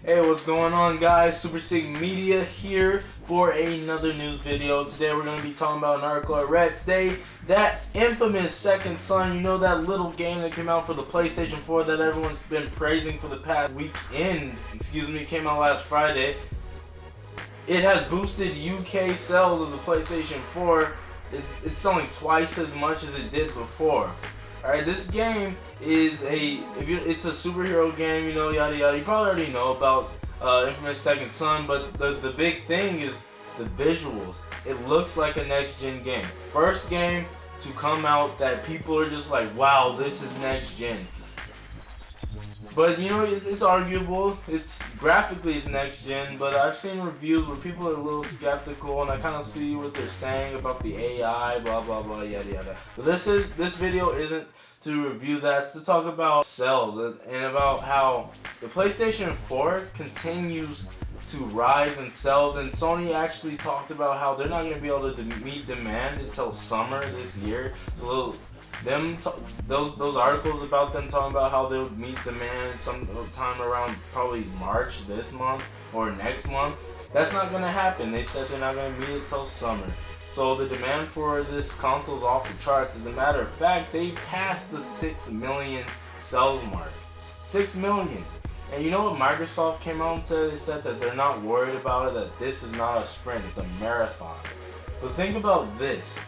Hey, what's going on, guys? Super Sig Media here for another news video. Today we're going to be talking about an article I read today, that infamous Second Son, you know, that little game that came out for the PlayStation 4 that everyone's been praising for the past weekend. Came out last Friday. It has boosted UK sales of the PlayStation 4. It's selling twice as much as it did before. Alright, this game is it's a superhero game, you know, yada yada. You probably already know about infamous Second Son, but the big thing is the visuals. It looks like a next gen game. First game to come out that people are just like, wow, this is next gen. But you know, it's arguable. It's graphically it's next gen, but I've seen reviews where people are a little skeptical, and I kind of see what they're saying about the AI, blah blah blah, yada yada. But this video isn't to review that. It's to talk about sales and about how the PlayStation 4 continues to rise in sales, and Sony actually talked about how they're not going to be able to meet demand until summer this year. So those articles about them talking about how they would meet demand sometime around probably March this month or next month, that's not going to happen. They said they're not going to meet it till summer. So the demand for this console is off the charts. As a matter of fact, they passed the 6 million sales mark. 6 million. And you know what Microsoft came out and said? They said that they're not worried about it, that this is not a sprint, it's a marathon. But think about this.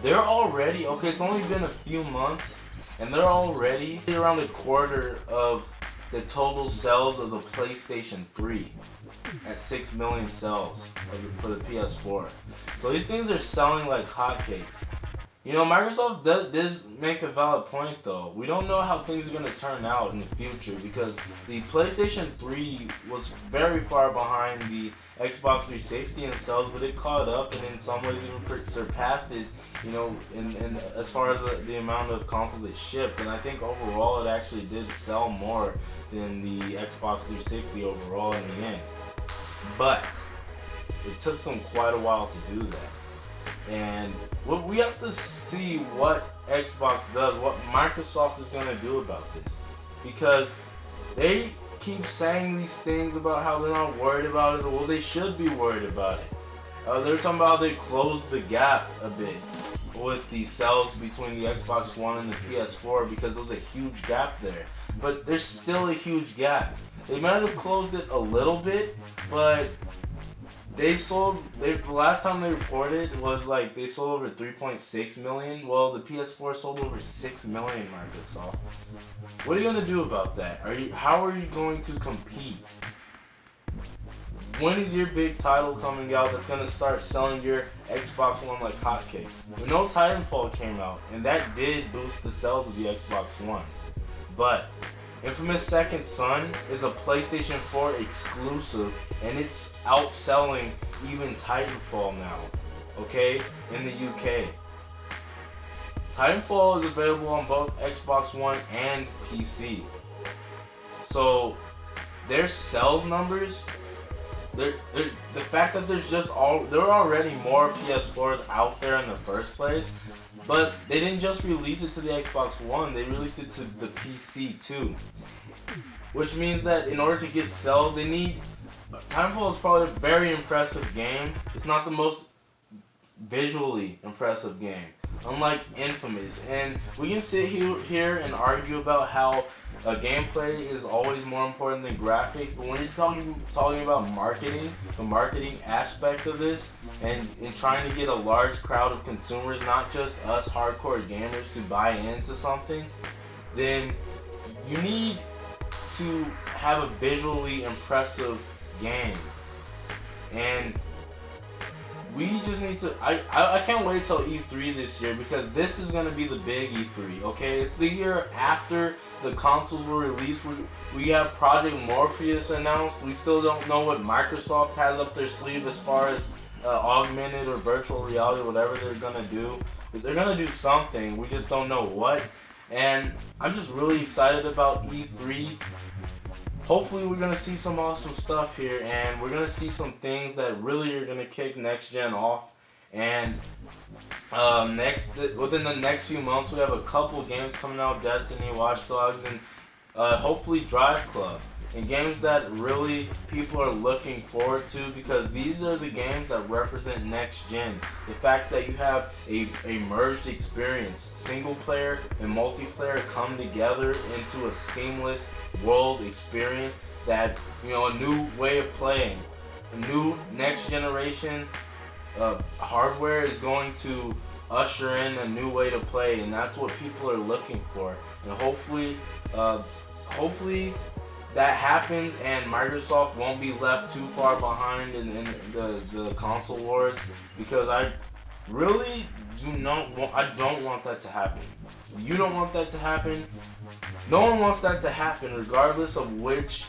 They're already, okay, it's only been a few months, and they're already around a quarter of the total sales of the PlayStation 3 at 6 million sales for the PS4. So these things are selling like hotcakes. You know, Microsoft does make a valid point though. We don't know how things are going to turn out in the future because the PlayStation 3 was very far behind the Xbox 360 in sales, but it caught up and in some ways even surpassed it, you know, in as far as the amount of consoles it shipped. And I think overall it actually did sell more than the Xbox 360 overall in the end. But it took them quite a while to do that. And we have to see what Xbox does, what Microsoft is going to do about this. Because they keep saying these things about how they're not worried about it. Well, they should be worried about it. They're talking about how they closed the gap a bit with the sales between the Xbox One and the PS4 because there's a huge gap there. But there's still a huge gap. They might have closed it a little bit, but the last time they reported was like they sold over 3.6 million. Well, the PS4 sold over 6 million, Microsoft. What are you gonna do about that? How are you going to compete? When is your big title coming out that's gonna start selling your Xbox One like hotcakes? We know Titanfall came out, and that did boost the sales of the Xbox One. But infamous Second Son is a PlayStation 4 exclusive, and it's outselling even Titanfall now, okay, in the UK. Titanfall is available on both Xbox One and PC. So their sales numbers, the fact that there are already more PS4s out there in the first place, but they didn't just release it to the Xbox One, they released it to the PC too. Which means that in order to get sales, they need... Titanfall is probably a very impressive game. It's not the most visually impressive game, unlike Infamous. And we can sit here and argue about how gameplay is always more important than graphics, but when you're talking about marketing, the marketing aspect of this, and trying to get a large crowd of consumers, not just us hardcore gamers, to buy into something, then you need to have a visually impressive game. And we just need to... I can't wait till E3 this year, because this is going to be the big E3, okay? It's the year after the consoles were released. We have Project Morpheus announced. We still don't know what Microsoft has up their sleeve as far as augmented or virtual reality, whatever they're going to do. But they're going to do something. We just don't know what. And I'm just really excited about E3. Hopefully we're going to see some awesome stuff here, and we're going to see some things that really are going to kick next gen off. And within the next few months, we have a couple games coming out: Destiny, Watch Dogs, and hopefully Drive Club. and games that really people are looking forward to, because these are the games that represent next gen. The fact that you have a merged experience, single player and multiplayer come together into a seamless world experience, that, you know, a new way of playing, a new next generation hardware is going to usher in a new way to play, and that's what people are looking for. And hopefully that happens, and Microsoft won't be left too far behind in the console wars, because I really don't want that to happen. You don't want that to happen. No one wants that to happen, regardless of which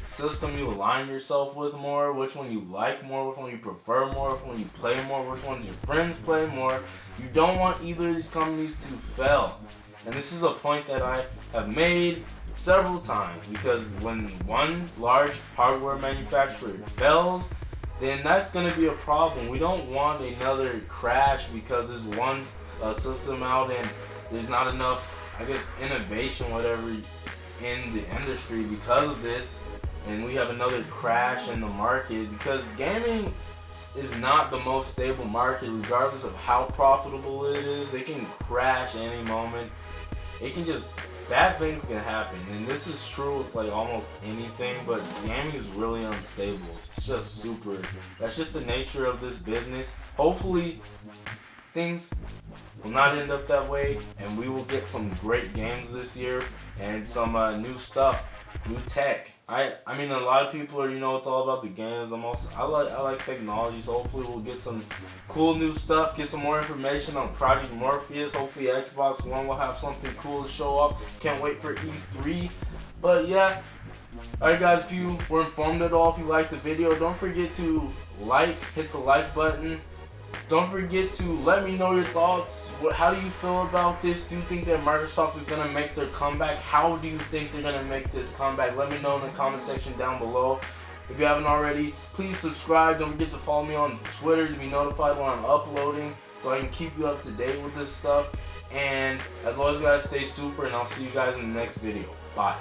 system you align yourself with more, which one you like more, which one you prefer more, which one you play more, which ones your friends play more. You don't want either of these companies to fail. And this is a point that I have made several times, because when one large hardware manufacturer fails, then that's going to be a problem. We don't want another crash because there's one system out and there's not enough, I guess, innovation, whatever, in the industry because of this, and we have another crash in the market, because gaming is not the most stable market. Regardless of how profitable it is, it can crash any moment. It can just, bad things can happen, and this is true with like almost anything, but gaming is really unstable. It's just super, that's just the nature of this business. Hopefully things will not end up that way, and we will get some great games this year and some new stuff, new tech. I mean, a lot of people are, you know, it's all about the games. I like technology, so hopefully we'll get some cool new stuff, get some more information on Project Morpheus. Hopefully Xbox One will have something cool to show up. Can't wait for E3. But yeah, alright guys, if you were informed at all, if you liked the video, don't forget to hit the like button. Don't forget to let me know your thoughts. How do you feel about this? Do you think that Microsoft is going to make their comeback? How do you think they're going to make this comeback? Let me know in the comment section down below. If you haven't already, please subscribe. Don't forget to follow me on Twitter to be notified when I'm uploading, so I can keep you up to date with this stuff. And as always guys, stay super, and I'll see you guys in the next video. Bye.